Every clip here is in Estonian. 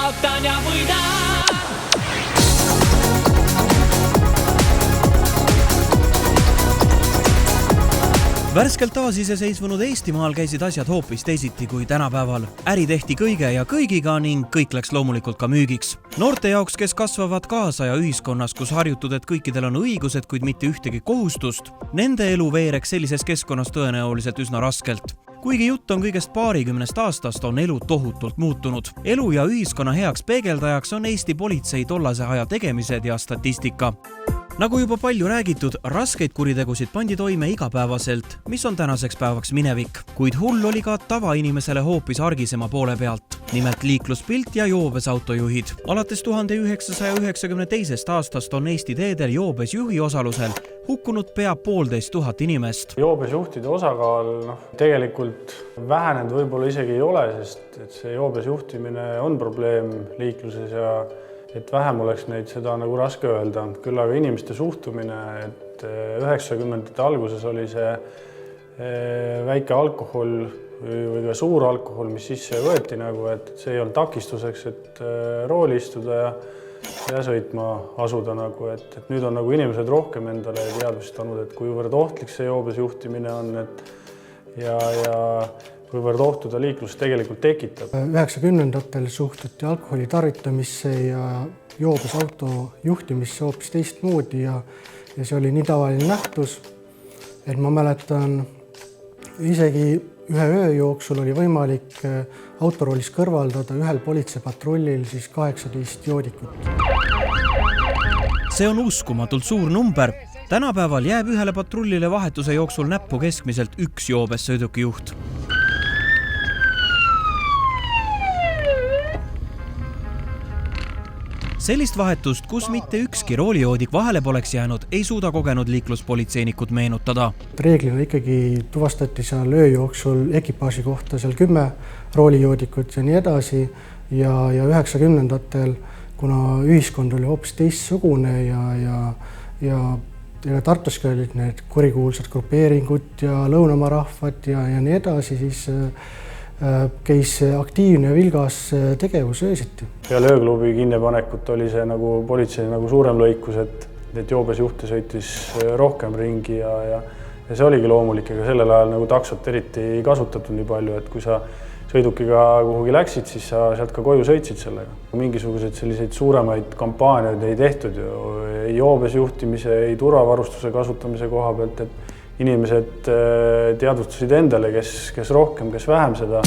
kaotan ja võidan. Värskelt taasiseseisvunud Eestimaal käisid asjad hoopis teisiti kui tänapäeval. Äri tehti kõige ja kõigiga ning kõik läks loomulikult ka müügiks. Noorte jaoks, kes kasvavad kaasaja ühiskonnas, kus harjutud, et kõikidel on õigused, kuid mitte ühtegi kohustust, nende elu veereks sellises keskkonnas tõenäoliselt üsna raskelt. Kuigi jutt on kõigest paarikümnest aastast, on elu tohutult muutunud. Elu ja ühiskonna heaks peegeldajaks on Eesti politsei tollase aja tegemised ja statistika. Nagu juba palju räägitud, raskeid kuritegusid pandi toime igapäevaselt, mis on tänaseks päevaks minevik, kuid hull oli ka tavainimesele hoopis argisema poole pealt, nimelt liikluspilt ja joobes autojuhid. Alates 1992. aastast on Eesti teedel joobes juhi osalusel hukkunud pea 1500 inimest. Joobes juhtide osakaal tegelikult vähenenud võib-olla isegi ei ole, sest see joobes juhtimine on probleem liikluses ja et vähem oleks neid, seda nagu raske öelda. Küll aga inimeste suhtumine, et 90-ndate alguses oli see väike alkohol või ka suur alkohol, mis sisse võeti, et see ei olnud takistuseks, et rooli istuda ja sõitma asuda. Et nüüd on inimesed rohkem endale teadvustanud, et kuivõrd ohtlik see joobes juhtimine on ja kuivõrd ohtu ta liiklus tegelikult tekitab. 90-ndatel suhtuti alkoholi tarvitamisse ja joobes auto juhtimisse hoopis teistmoodi ja see oli nii tavaline nähtus, et ma mäletan, isegi ühe öö jooksul oli võimalik autoroolis kõrvaldada ühel politseipatrullil 18 joodikut. See on uskumatult suur number. Tänapäeval jääb ühele patrullile vahetuse jooksul näppu keskmiselt üks joobes sõidukijuht. Sellist vahetust, kus mitte ükski roolijoodik vahele poleks jäänud, ei suuda kogenud liikluspolitseinikud meenutada. Reeglina ikkagi tuvastati seal öö jooksul ekipaaži kohta seal 10 roolijoodikut ja nii edasi ja 90-ndatel, kuna ühiskond oli hoopis teistsugune ja Tartuski olid need kurikuulsad grupeeringud ja Lõunamaa rahvad ja nii edasi, siis käis aktiivne ja vilgas tegevus öösiti. Peale ööklubi kinnipanekut oli see politsei suurem lõikus, et joobes juhte sõitis rohkem ringi ja see oligi loomulik, aga sellel ajal taksot eriti ei kasutatud nii palju, et kui sa sõidukiga kuhugi läksid, siis sa sealt ka koju sõitsid sellega. Mingisuguseid selliseid suuremaid kampaaniaid ei tehtud ju, ei joobes juhtimise, ei turvavarustuse kasutamise koha pealt, et inimesed teadvustasid endale, kes rohkem, kes vähem seda.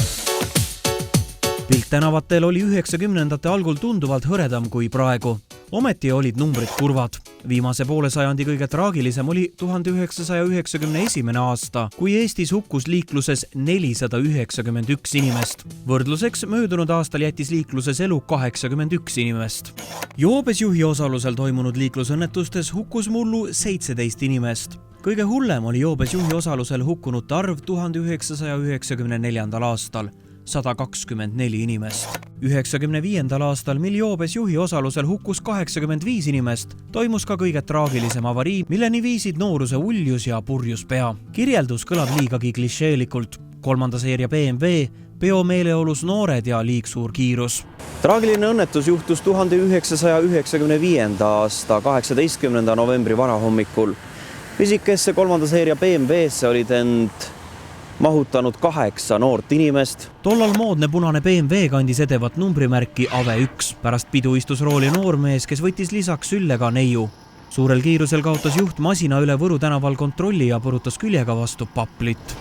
Pilt tänavatel oli 90-ndate algul tunduvalt hõredam kui praegu. Ometi olid numbrid kurvad. Viimase poole sajandi kõige traagilisem oli 1991. aasta, kui Eestis hukkus liikluses 491 inimest. Võrdluseks möödunud aastal jättis liikluses elu 81 inimest. Joobes juhi osalusel toimunud liiklusõnnetustes hukkus mullu 17 inimest. Kõige hullem oli joobes juhi osalusel hukkunute arv 1994. aastal. 124 inimest. 95. aastal, mil joobes juhi osalusel hukkus 85 inimest, toimus ka kõige traagilisem avarii, milleni viisid nooruse uljus ja purjus pea. Kirjeldus kõlab liigagi klišeelikult. 3. seeria BMW, peomeeleolus noored ja liigsuur kiirus. Traagiline õnnetus juhtus 1995. aasta 18. novembri varahommikul. Pisikesse 3. seeria BMW-sse olid end mahutanud 8 noort inimest. Tollal moodne punane BMW kandis edevat numbrimärki AVE 1. Pärast pidu istus rooli noormees, kes võttis lisaks sülle ka neiu. Suurel kiirusel kaotas juht masina üle Võru tänaval kontrolli ja põrutas küljega vastu paplit.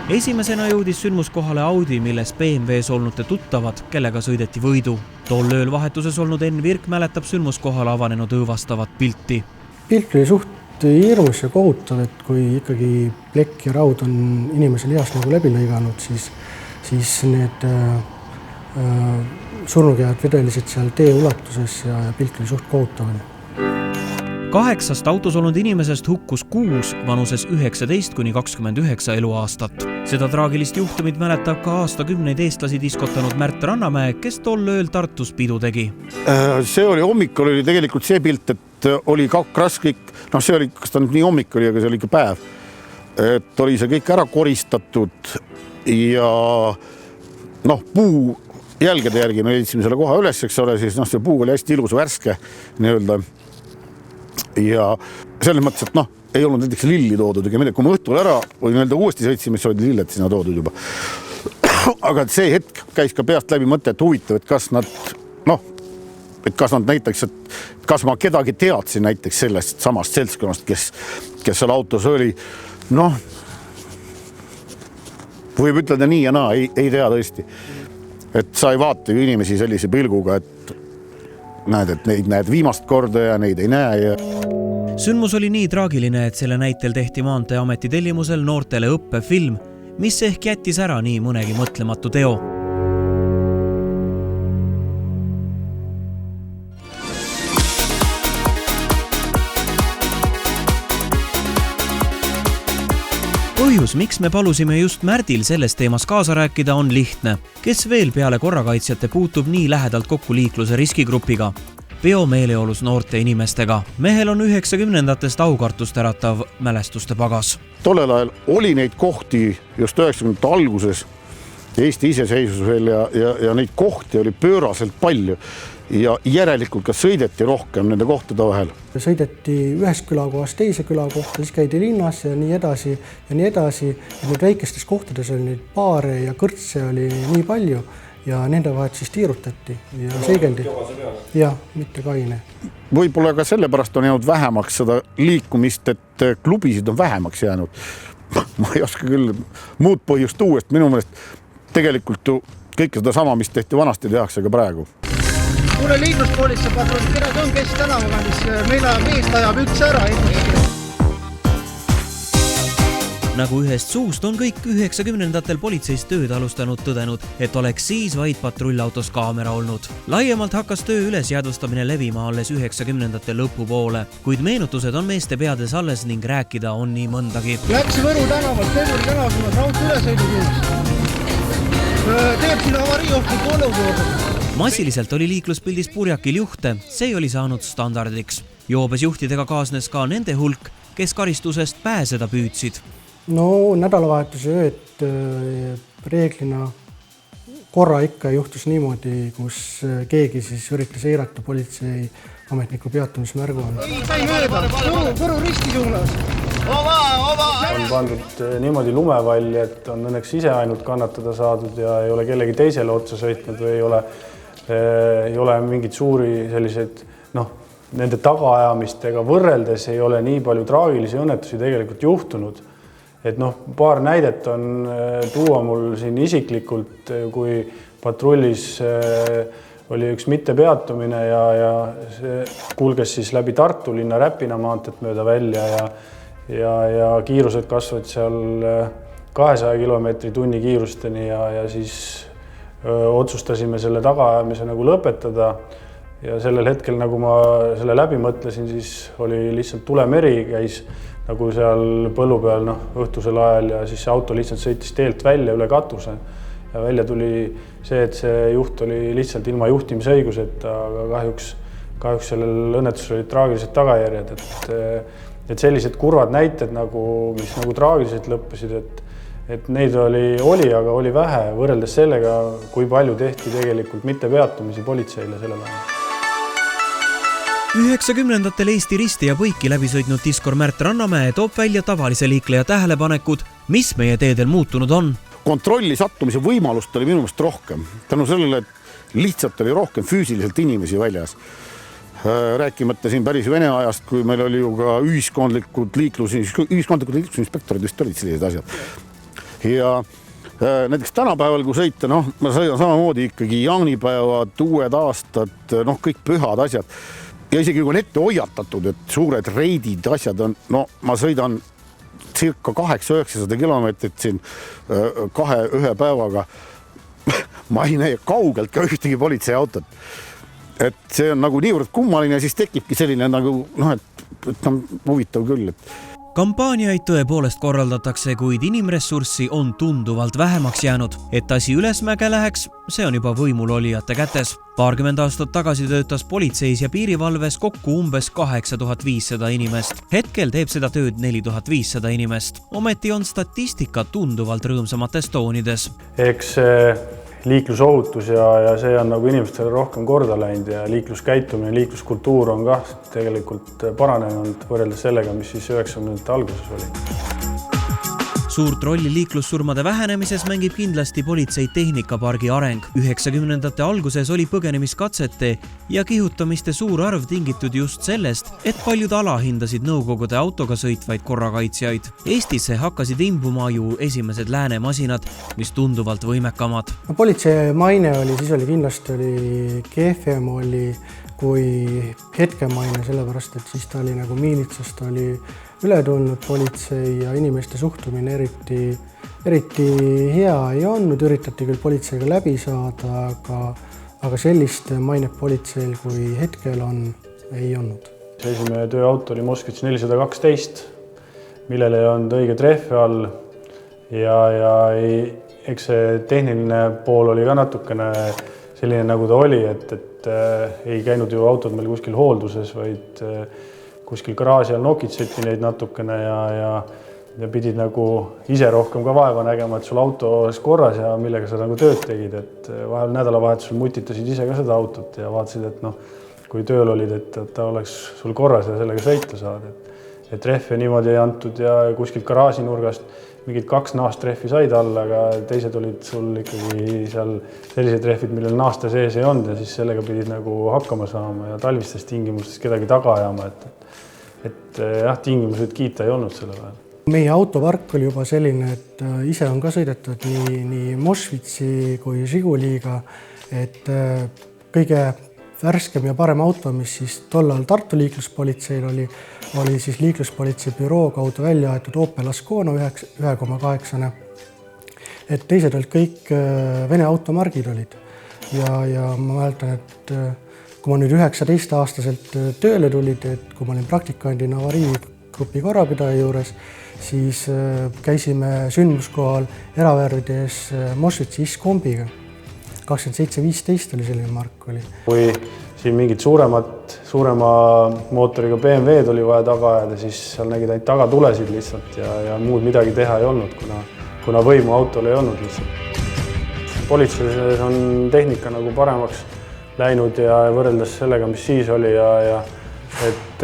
Esimesena jõudis sündmuskohale Audi, milles BMW-s olnute tuttavad, kellega sõideti võidu. Tol ööl vahetuses olnud Enn Virk mäletab sündmuskohale avanenud õõvastavat pilti. Pilt oli suht hirmus ja kohutav, et kui ikkagi plekk ja raud on inimese lihast läbi lõiganud, siis need surnukehad vedelisid seal tee ulatuses ja pilt oli suht kohutav. 8 autos olnud inimesest hukkus 6 vanuses 19–29 eluaastat. Seda traagilist juhtumit mäletab ka aastakümneid eestlasi diskotanud Märt Rannamäe, kes tol ööl Tartus pidu tegi. See oli hommikul oli tegelikult see pilt, et oli krasklik, see oli, kas ta nii hommik oli, aga see oli ikka päev. Et oli see kõik ära koristatud ja puu jälgede järgi me leidsime selle koha üles, eks ole, siis see puu oli hästi ilus värske nii-öelda. Ja selles mõttes, et ei olnud näiteks lilli toodud ega midagi. Kui me õhtul ära või nii-öelda uuesti sõitsime, siis olid lilled sinna toodud juba. Aga see hetk käis ka peast läbi mõte, et huvitav, et kas nad näiteks, et kas ma kedagi teadsin näiteks sellest samast seltskonnast, kes seal autos oli. Võib ütelda nii ja naa, ei tea tõesti. Et sa ei vaata ju inimesi sellise pilguga, et näed, et neid näed viimast korda ja neid ei näe. Ja... Sündmus oli nii traagiline, et selle näitel tehti Maanteeameti tellimusel noortele õppefilm, mis ehk jättis ära nii mõnegi mõtlematu teo. Põhjus, miks me palusime just Märdil selles teemas kaasa rääkida, on lihtne. Kes veel peale korrakaitsjate puutub nii lähedalt kokku liikluse riskigrupiga? Veomeeleolus noorte inimestega. Mehel on 90-ndatest aukartust äratav mälestuste pagas. Tollel ajal oli neid kohti just 90-ndate alguses Eesti iseseisvusel ja neid kohti oli pööraselt palju ja järelikult ka sõideti rohkem nende kohtade vahel. Sõideti ühest külakohast teise külakohta, siis käidi linnas ja nii edasi ja nii edasi. Nüüd väikestes kohtades oli neid baare ja kõrtse oli nii palju ja nende vahet siis tiirutati ja seigeldi. Ja, mitte kaine. Võib-olla ka sellepärast on jäänud vähemaks seda liikumist, et klubisid on vähemaks jäänud. Ma ei oska küll muud põhjust tuua, et minu meelest tegelikult ju kõike seda sama, mis tehti vanasti, tehakse ka praegu. Kuule liikluspolitsei patrull, keda on kes tänavakandis, meil meest ajab üks ära. Nagu ühest suust on kõik 90-ndatel politseis tööd alustanud tõdenud, et oleks siis vaid patrullautos kaamera olnud. Laiemalt hakkas töö ülesjäädvustamine levima alles 90-ndate lõpu poole, kuid meenutused on meeste peades alles ning rääkida on nii mõndagi. Läks Võru tänavalt, Pevuri tänavalt, raud ülesõidu teeb siin avariohtliku olukorda. Massiliselt oli liikluspildis purjakil juhte, see oli saanud standardiks. Joobes juhtidega kaasnes ka nende hulk, kes karistusest pääseda püüdsid. Nädalavahetuse ööd reeglina korra ikka juhtus niimoodi, kus keegi siis üritas eirata politsei ametniku peatumismärgu on. Ei, sai mööda, Võru risti suunas. On pandud niimoodi lumevalli, et on õnneks ise ainult kannatada saadud ja ei ole kellegi teisele otsa sõitnud või ei ole mingid suuri selliseid, nende tagaajamistega võrreldes ei ole nii palju traagilisi õnnetusi tegelikult juhtunud. Et paar näidet on tuua mul siin isiklikult, kui patrullis oli üks mittepeatumine ja see kulges siis läbi Tartu linna Räpina maanteed mööda välja ja kiirused kasvad seal 200 km/h kiirusteni ja siis otsustasime selle tagaajamise nagu lõpetada ja sellel hetkel, nagu ma selle läbi mõtlesin, siis oli lihtsalt tulemeri, käis nagu seal põllu peal õhtusel ajal ja siis see auto lihtsalt sõitis teelt välja üle katuse ja välja tuli see, et see juht oli lihtsalt ilma juhtimisõiguseta, aga kahjuks sellel õnnetusel olid traagilised tagajärjed, et sellised kurvad näited, mis nagu traagiliselt lõppesid, et neid oli, aga oli vähe võrreldes sellega, kui palju tehti tegelikult mitte peatumisi politseile sellel ajal. 90-ndatel Eesti risti ja põiki läbi sõitnud diskor Märt Rannamäe toob välja tavalise liikleja tähelepanekud, mis meie teedel muutunud on. Kontrolli sattumise võimalust oli minu meelest rohkem. Tänu sellele, et lihtsalt oli rohkem füüsiliselt inimesi väljas. Rääkimata siin päris Vene ajast, kui meil oli ju ka ühiskondlikud liiklusinspektorid vist olid sellised asjad. Ja näiteks tänapäeval, kui sõita, ma sõidan samamoodi ikkagi jaanipäevad, uued aastad, kõik pühad asjad. Ja isegi kui on ette hoiatatud, et suured reidid asjad on, ma sõidan circa 800-900 kilomeetrit siin ühe päevaga. Ma ei näe kaugelt ka ühtegi politseiautot. Et see on nagu niivõrd kummaline ja siis tekibki selline et huvitav küll. Kampaaniaid tõepoolest korraldatakse, kuid inimressurssi on tunduvalt vähemaks jäänud. Et asi ülesmäge läheks, see on juba võimulolijate kätes. 20 aastat tagasi töötas politseis ja piirivalves kokku umbes 8500 inimest. Hetkel teeb seda tööd 4500 inimest. Ometi on statistika tunduvalt rõõmsamates toonides. Eks liiklusohutus ja see on nagu inimestele rohkem korda läinud ja liikluskäitumine, liikluskultuur on ka tegelikult paranenud võrreldes sellega, mis siis 90ndate alguses oli. Suurt rolli liiklussurmade vähenemises mängib kindlasti politsei tehnikapargi areng. 90ndate alguses oli põgenemiskatsete ja kihutamiste suur arv tingitud just sellest, et paljud alahindasid nõukogude autoga sõitvaid korrakaitsjaid. Eestisse hakkasid imbuma ju esimesed läänemasinad, mis tunduvalt võimekamad. Politsei maine siis oli kindlasti kehvem kui hetkemaine, sellepärast et siis ta oli nagu miilitsast oli üle tulnud politsei ja inimeste suhtumine eriti hea ei olnud, üritati küll politseiga läbi saada, aga sellist mainet politseil kui hetkel ei olnud. Esimene tööauto oli Moskvitš 412, millele ei olnud õige trehvi all ja eks see tehniline pool oli ka natukene selline, nagu ta oli, et ei käinud ju autod meil kuskil hoolduses, vaid kuskil garaaži all nokitseti neid natukene ja pidid nagu ise rohkem ka vaeva nägema, et sul auto oleks korras ja millega sa nagu tööd tegid, et vahel nädalavahetusel mutitasid ise ka seda autot ja vaatasid, et kui tööl olid, et ta oleks sul korras ja sellega sõita saad. Et trehve niimoodi ei antud ja kuskilt garaaži nurgast mingid 2 naastrehvi said alla, aga teised olid sul ikkagi seal sellised trehvid, millel naaste sees ei olnud ja siis sellega pidid nagu hakkama saama ja talvistes tingimustes kedagi taga ajama, et jah, tingimused kiita ei olnud selle vahel. Meie autopark oli juba selline, et ise on ka sõidetud nii Moskvitši kui Žiguliga, et kõige värskem ja parem auto, mis siis tollal Tartu liikluspolitseil oli siis liikluspolitsei büroo kaudu välja aetud Opel Ascona 1,8. Et teised olid kõik Vene automargid olid. Ja ma mäletan, et kui ma nüüd 19-aastaselt tööle tulid, et kui ma olin praktikandina avariigrupi korrapidaja juures, siis käisime sündmuskohal eravärvides Moskvitši kombiga. 27-15 oli selline mark oli. Kui siin mingid suurema mootoriga BMW-d oli vaja taga ajada, siis seal nägid ainult tagatulesid lihtsalt ja muud midagi teha ei olnud, kuna võimu autol ei olnud lihtsalt. Politseis on tehnika nagu paremaks läinud ja võrreldes sellega, mis siis oli ja et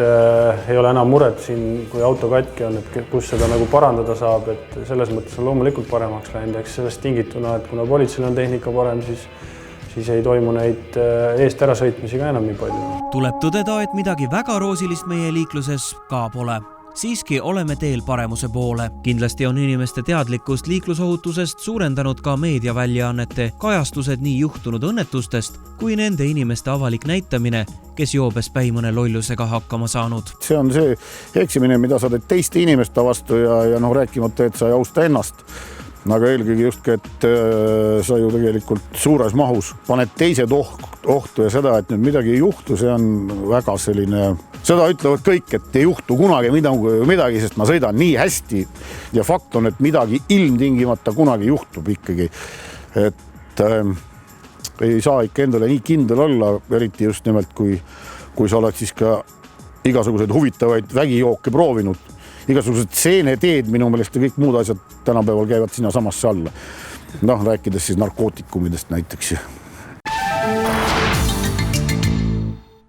ei ole enam muret siin, kui auto katki on, et kus seda nagu parandada saab, et selles mõttes on loomulikult paremaks läinud, eks sellest tingituna, et kuna politseil on tehnika parem, siis ei toimu neid eest ära sõitmisi ka enam nii palju. Tuleb tõdeda, et midagi väga roosilist meie liikluses ka pole. Siiski oleme teel paremuse poole. Kindlasti on inimeste teadlikkust liiklusohutusest suurendanud ka meediaväljaannete kajastused nii juhtunud õnnetustest kui nende inimeste avalik näitamine, kes joobes päi mõne lollusega hakkama saanud. See on see eksimine, mida sa teed teiste inimeste vastu ja rääkimata, et sa ei austa ennast. Aga eelkõige just, et sa ju tegelikult suures mahus paned teised ohtu ja seda, et nüüd midagi ei juhtu, see on väga selline, seda ütlevad kõik, et ei juhtu kunagi midagi, sest ma sõidan nii hästi ja fakt on, et midagi ilmtingimata kunagi juhtub ikkagi. Et ei saa ikka endale nii kindel olla, eriti just nimelt, kui sa oled siis ka igasuguseid huvitavaid vägijooke proovinud. Igasugused seeneteed minu meelest ja kõik muud asjad tänapäeval käivad sinna samasse alla. Rääkides siis narkootikumidest näiteks.